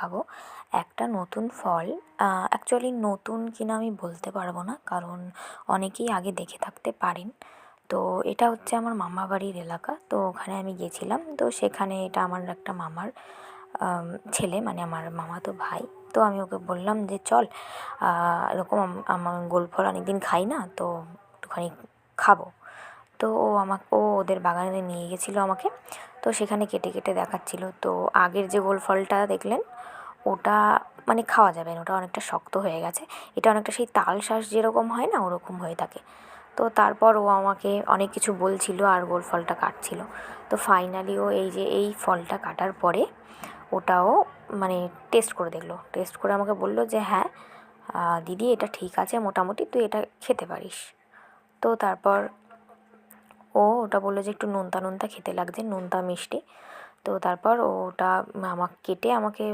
দেখাবো একটা নতুন ফল। অ্যাকচুয়ালি নতুন কিনা আমি বলতে পারবো না, কারণ অনেকেই আগে দেখে থাকতে পারেন। তো এটা হচ্ছে আমার মামা বাড়ির এলাকা, তো ওখানে আমি গেছিলাম। তো সেখানে এটা আমার একটা মামার ছেলে, মানে আমার মামাতো ভাই। তো আমি ওকে বললাম যে চল, এরকম আমার গোল ফল অনেকদিন খাই না, তো একটুখানি খাবো। তো ও ওদের বাগানে নিয়ে গেছিলো আমাকে। তো সেখানে কেটে কেটে দেখাচ্ছিল। তো আগের যে গোল ফলটা দেখলেন, ওটা মানে খাওয়া যাবে না, ওটা অনেকটা শক্ত হয়ে গেছে। এটা অনেকটা সেই তাল শাঁস যেরকম হয় না, ওরকম হয়ে থাকে। তো তারপর ও আমাকে অনেক কিছু বলছিল আর গোল ফলটা কাটছিল। তো ফাইনালি ও এই যে এই ফলটা কাটার পরে ওটাও মানে টেস্ট করে দেখলো, টেস্ট করে আমাকে বলল যে হ্যাঁ দিদি, এটা ঠিক আছে মোটামুটি, তুই এটা খেতে পারিস। তো তারপর ও ওটা বললো যে একটু নোনতা নোনতা খেতে লাগছে, নোনতা মিষ্টি। তো তারপর ও ওটা কেটে আমাকে